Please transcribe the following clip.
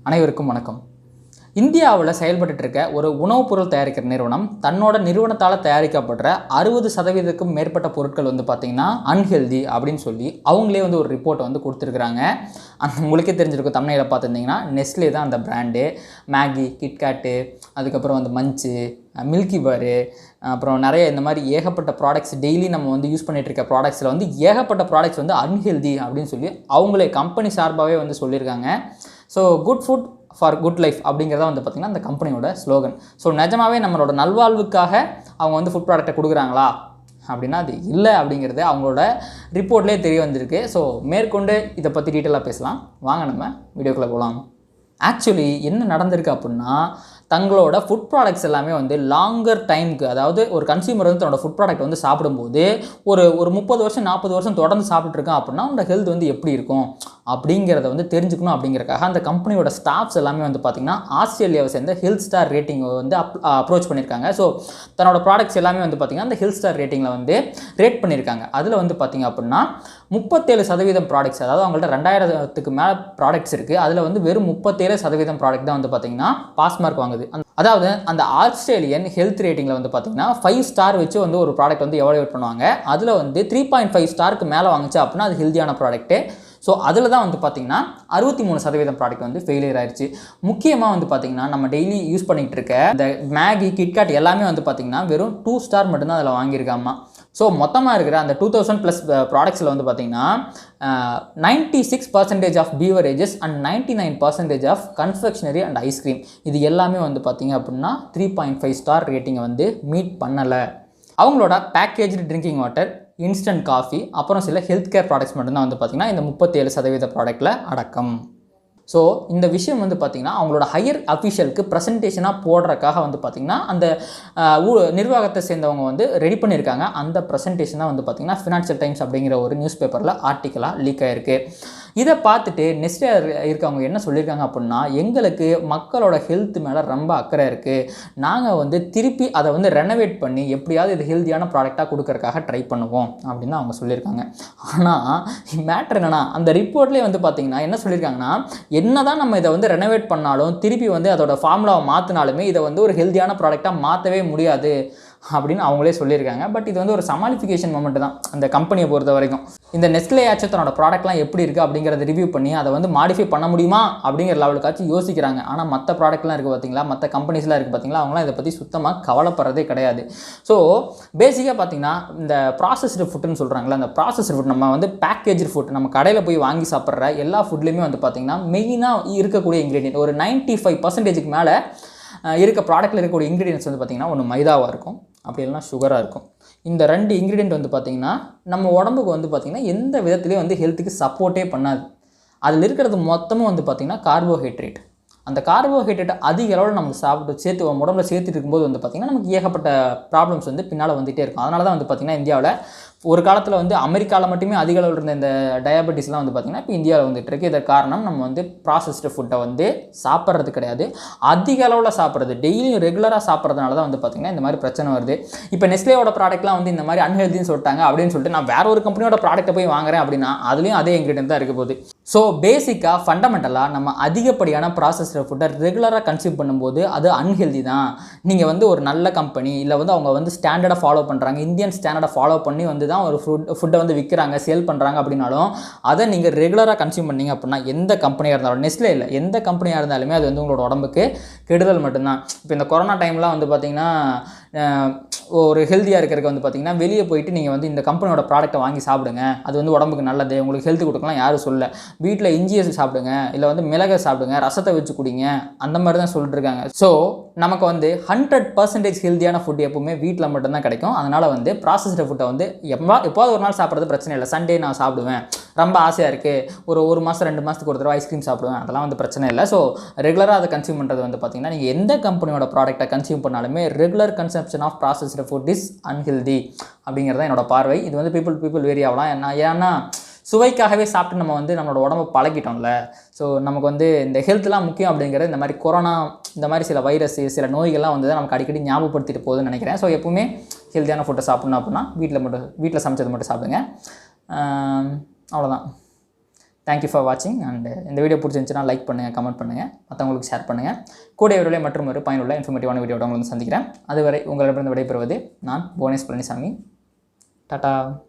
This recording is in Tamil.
அனைவருக்கும் வணக்கம். இந்தியாவில் செயல்பட்டு இருக்க ஒரு உணவுப் பொருள் தயாரிக்கிற நிறுவனம் தன்னோட நிறுவனத்தால் தயாரிக்கப்படுற 60% மேற்பட்ட பொருட்கள் பார்த்திங்கன்னா அன்ஹெல்தி அப்படின்னு சொல்லி அவங்களே ஒரு ரிப்போர்ட்டை கொடுத்துருக்குறாங்க. உங்களுக்கே தெரிஞ்சிருக்கும், தமிழில் பார்த்துருந்தீங்கன்னா நெஸ்லே தான் அந்த பிராண்டு. மேகி, கிட்கேட்டு, அதுக்கப்புறம் மஞ்சு, மில்கி பாரு, அப்புறம் நிறைய இந்த மாதிரி ஏகப்பட்ட ப்ராடக்ட்ஸ் டெய்லி நம்ம யூஸ் பண்ணிகிட்டு இருக்க ப்ராடக்ட்ஸில் ஏகப்பட்ட ப்ராடக்ட்ஸ் அன்ஹெல்தி அப்படின்னு சொல்லி அவங்களே கம்பெனி சார்பாகவே சொல்லியிருக்காங்க. So good food for good life அப்படிங்கிறத பார்த்திங்கன்னா அந்த கம்பெனியோட ஸ்லோகன். ஸோ நிஜமாகவே நம்மளோட நல்வாழ்வுக்காக அவங்க ஃபுட் ப்ராடக்ட்டை கொடுக்குறாங்களா அப்படின்னா அது இல்லை அப்படிங்கிறது அவங்களோட ரிப்போர்ட்லேயே தெரிய வந்திருக்கு. ஸோ மேற்கொண்டு இதை பற்றி டீட்டெயிலாக பேசலாம். வாங்க நம்ம வீடியோக்குள்ளே போகலாம். ஆக்சுவலி என்ன நடந்திருக்கு அப்படின்னா, தங்களோட ஃபுட் ப்ராடக்ட்ஸ் எல்லாமே லாங்கர் டைமுக்கு, அதாவது ஒரு கன்சியூமர் தன்னோட ஃபுட் ப்ராடக்ட் சாப்பிடும்போது ஒரு 30 வருஷம் 40 வருஷம் தொடர்ந்து சாப்பிட்டுருக்கான் அப்படின்னா அவனோட ஹெல்த் எப்படி இருக்கும் அப்படிங்கிறத தெரிஞ்சுக்கணும் அப்படிங்கிறக்காக அந்த கம்பெனியோட ஸ்டாஃப்ஸ் எல்லாமே பார்த்திங்கன்னா ஆஸ்திரேலியாவை சேர்ந்த ஹெல்த் ஸ்டார் ரேட்டிங் அப்ரோச் பண்ணியிருக்காங்க. ஸோ தன்னோட ப்ராடக்ட்ஸ் எல்லாமே பார்த்திங்கன்னா அந்த ஹெல்த் ஸ்டார் ரேட்டிங்கில் ரேட் பண்ணியிருக்காங்க. அதில் பார்த்திங்க அப்படின்னா 37% ப்ராடக்ட்ஸ், அதாவது அவங்கள்ட்ட 2000க்கு மேலே ப்ராடக்ட்ஸ் இருக்குது. அதில் வெறும் 37% ப்ராடக்ட் தான் பார்த்திங்கன்னா பாஸ் மார்க் வாங்குது. அதாவது அந்த ஆஸ்திரேலியன் ஹெல்த் ரேட்டிங்கில் பார்த்திங்கன்னா 5 ஸ்டார் வச்சு ஒரு ப்ராடக்ட் எவாலுவேட் பண்ணுவாங்க. அதில் 3.5 ஸ்டாருக்கு மேலே வாங்குச்சு அப்படின்னா அது ஹெல்த்தியான ப்ராடக்ட்டு. ஸோ அதில் தான் பார்த்திங்கன்னா 63% ப்ராடக்ட் ஃபெயிலியர் ஆயிடுச்சு. முக்கியமாக பார்த்திங்கன்னா நம்ம டெய்லி யூஸ் பண்ணிகிட்டு இருக்க இந்த மேகி, கிட்கேட் எல்லாமே பார்த்திங்கன்னா வெறும் 2 ஸ்டார் மட்டும்தான் அதில் வாங்கியிருக்காமா. ஸோ மொத்தமாக இருக்கிற அந்த 2000+ ப்ராடக்ட்ஸில் பார்த்திங்கன்னா 96% of beverages and 99% of confectionery and ice cream இது எல்லாமே பார்த்திங்க அப்படின்னா 3.5 ஸ்டார் ரேட்டிங்கை மீட் பண்ணலை. அவங்களோட packaged drinking water, instant coffee, அப்புறம் சில ஹெல்த் கேர் ப்ராடக்ட்ஸ் மட்டும்தான் பார்த்திங்கன்னா இந்த 37% ப்ராடக்ட்டில் அடக்கம். ஸோ இந்த விஷயம் பார்த்திங்கன்னா அவங்களோட ஹையர் அஃபிஷியலுக்கு ப்ரெசன்டேஷனாக போடுறதுக்காக பார்த்திங்கன்னா அந்த நிர்வாகத்தை சேர்ந்தவங்க ரெடி பண்ணியிருக்காங்க. அந்த ப்ரெசன்டேஷன் தான் பார்த்திங்கன்னா ஃபினான்ஷியல் டைம்ஸ் அப்படிங்கிற ஒரு நியூஸ் பேப்பரில் ஆர்டிக்கலாக லீக் ஆகிருக்கு. இதை பார்த்துட்டு நெஸ்ட்லே இருக்கவங்க என்ன சொல்லியிருக்காங்க அப்படின்னா, எங்களுக்கு மக்களோட ஹெல்த் மேலே ரொம்ப அக்கறை இருக்குது, நாங்கள் திருப்பி அதை ரெனோவேட் பண்ணி எப்படியாவது இது ஹெல்த்தியான ப்ராடக்டாக கொடுக்கறதுக்காக ட்ரை பண்ணுவோம் அப்படின்னு அவங்க சொல்லியிருக்காங்க. ஆனால் மேட்ரு என்னென்னா, அந்த ரிப்போர்ட்லேயே பார்த்திங்கன்னா என்ன சொல்லியிருக்காங்கன்னா, என்ன தான் நம்ம இதை ரெனோவேட் பண்ணாலும் திருப்பி அதோட ஃபார்முலாவை மாற்றினாலுமே இதை ஒரு ஹெல்த்தியான ப்ராடக்டாக மாற்றவே முடியாது அப்படின்னு அவங்களே சொல்லியிருக்காங்க. பட் இது ஒரு சமாளிஃபிகேஷன் மொமெண்ட் தான் அந்த கம்பெனியை பொறுத்த வரைக்கும். இந்த நெஸ்லே ஆச்சு தன்னோட ப்ராடக்ட்லாம் எப்படி இருக்குது அப்படிங்கிறத ரிவ்யூ பண்ணி அதை மாடிஃபை பண்ண முடியுமா அப்படிங்கிற லெவலுக்காச்சும் யோசிக்கிறாங்க. ஆனால் மற்ற ப்ராடக்ட்லாம் இருக்குது பார்த்தீங்களா, மற்ற கம்பெனிஸ்லாம் இருக்குது பார்த்தீங்களா, அவங்களாம் இதை பற்றி சுத்தமாக கவலைப்படுறதே கிடையாது. ஸோ பேசிக்காக பார்த்தீங்கன்னா இந்த ப்ராசஸ்டு ஃபுட்டுன்னு சொல்கிறாங்களா, அந்த ப்ராசஸ்டு ஃபுட் நம்ம பேக்கேஜ் ஃபுட் நம்ம கடையில் போய் வாங்கி சாப்பிட்ற எல்லா ஃபுட்லேயுமே பார்த்தீங்கன்னா மெயினாக இருக்கக்கூடிய இன்க்ரீடியன்ட் ஒரு 95%க்கு மேலே இருக்க ப்ராடக்ட்டில் இருக்கக்கூடிய இன்க்ரீடியன்ட்ஸ் பார்த்திங்கன்னா ஒன்று மைதாவாக இருக்கும், அப்படி இல்லைனா சுகராக இருக்கும். இந்த 2 இன்க்ரீடியன்ட் பார்த்திங்கன்னா நம்ம உடம்புக்கு பார்த்திங்கன்னா எந்த விதத்துலேயும் ஹெல்த்துக்கு சப்போர்ட்டே பண்ணாது. அதில் இருக்கிறது மொத்தமும் பார்த்திங்கன்னா கார்போஹைட்ரேட். அந்த கார்போஹைட்ரேட் அதிக அளவில் நமக்கு சாப்பிட்டு உடம்புல சேர்த்துட்டு இருக்கும்போது பார்த்திங்கன்னா நமக்கு ஏகப்பட்ட ப்ராப்ளம்ஸ் பின்னால் வந்துகிட்டே இருக்கும். அதனால தான் பார்த்திங்கன்னா இந்தியாவில் ஒரு காலத்தில் அமெரிக்காவில் மட்டுமே அதிக அளவில் இருந்த இந்த டயபெட்டிஸ்லாம் பார்த்திங்கன்னா இப்போ இந்தியாவில் வந்துட்டுருக்கு. இதற்கு காரணம் நம்ம ப்ராசஸ்டு ஃபுட்டை சாப்பிட்றது கிடையாது, அதிக அளவில் சாப்பிட்றது, டெய்லியும் ரெகுலராக சாப்பிட்றதுனால தான் பார்த்திங்கன்னா இந்த மாதிரி பிரச்சனை வருது. இப்போ நெஸ்லேயோட ப்ராடக்ட்லாம் இந்த மாதிரி அன்ஹெல்தின்னு சொல்லிட்டாங்க அப்படின்னு சொல்லிட்டு நான் வேற ஒரு கம்பெனியோட ப்ராடக்ட்டை போய் வாங்குறேன் அப்படின்னா அதுலேயும் அதே இன்க்ரீடியன்ட் தான் இருக்க போகுது. ஸோ பேசிக்காக ஃபண்டமெண்டலாக நம்ம அதிகப்படியான ப்ராசஸ்டு ஃபுட்டை ரெகுலராக கன்சியூம் பண்ணும்போது அது அன்ஹெல்தி தான். நீங்கள் ஒரு நல்ல கம்பெனி இல்லை அவங்க ஸ்டாண்டர்டை ஃபாலோ பண்ணுறாங்க, இந்தியன் ஸ்டாண்டர்டை ஃபாலோ பண்ணி தான் ஒரு ஃபுட்டை விற்கிறாங்க, சேல் பண்ணுறாங்க அப்படின்னாலும் அதை நீங்கள் ரெகுலராக கன்சியூம் பண்ணிங்க அப்படின்னா எந்த கம்பெனியாக இருந்தாலும், நெஸ்லே இல்லை எந்த கம்பெனியாக இருந்தாலுமே அது உங்களோட உடம்புக்கு கெடுதல் மட்டும்தான். இப்போ இந்த கொரோனா டைம்லாம் பார்த்திங்கன்னா ஒரு ஹெல்த்தியாக இருக்கிறதுக்கு பார்த்திங்கன்னா வெளியே போயிட்டு நீங்கள் இந்த கம்பெனியோட ப்ராடக்ட்டை வாங்கி சாப்பிடுங்க, அது உடம்புக்கு நல்லது, உங்களுக்கு ஹெல்த் கொடுக்கலாம் யாரும் சொல்ல, வீட்டில் இஞ்சியை சாப்பிடுங்க, இல்லை மிளகை சாப்பிடுங்க, ரசத்தை வச்சு குடிங்க, அந்த மாதிரி தான் சொல்லிட்டு இருக்காங்க. ஸோ நமக்கு 100% ஹெல்த்தியான ஃபுட் எப்பவுமே வீட்டில் மட்டும்தான் கிடைக்கும். அதனால் ப்ராசஸ்டு ஃபுட்டை எப்போது ஒரு நாள் சாப்பிட்றது பிரச்சனை இல்லை. சண்டே நான் சாப்பிடுவேன், ரொம்ப ஆசையாக இருக்குது, ஒரு மாதம் 2 மாதத்துக்கு ஒரு தடவை ஐஸ்கிரீம் சாப்பிடுவேன், அதெல்லாம் பிரச்சனை இல்லை. ஸோ ரெகுலராக அதை கன்சியூம் பண்ணுறது பார்த்திங்கன்னா நீங்கள் எந்த கம்பெனியோட ப்ராடக்ட்டை கன்சியூம் பண்ணாலுமே regular consumption of processed food is unhealthy அப்படிங்கிறத என்னோட பார்வை. இது பீப்புள் வேரி ஆகலாம். ஏன்னா சுவைக்காகவே சாப்பிட்டு நம்ம நம்மளோட உடம்பை பழகிட்டோம்ல. ஸோ நமக்கு இந்த ஹெல்த்லாம் முக்கியம் அப்படிங்கிறது இந்த மாதிரி கொரோனா இந்த மாதிரி சில வைரஸ் சில நோய்கள்லாம் நமக்கு அடிக்கடி ஞாபகப்படுத்திட்டு போகுதுன்னு நினைக்கிறேன். ஸோ எப்பவுமே ஹெல்த்தியான ஃபுட்டை சாப்பிட்ணும் அப்படின்னா வீட்டில் சமைச்சது மட்டும் சாப்பிடுங்க. அவ்வளோதான். தேங்க்யூ ஃபார் வாட்சிங். அண்ட் இந்த வீடியோ பிடிச்சிருந்துச்சுன்னா லைக் பண்ணுங்கள், கமெண்ட் பண்ணுங்கள், மற்றவங்களுக்கு ஷேர் பண்ணுங்கள். கூடிய விரைவில் மற்றும் ஒரு பயனுள்ள இன்ஃபர்மேட்டிவான வீடியோட உங்களை சந்திக்கிறேன். அதுவரை உங்களிடமிருந்து விடைபெறுவது நான் புவனேஷ் பழனிசாமி. டாடா.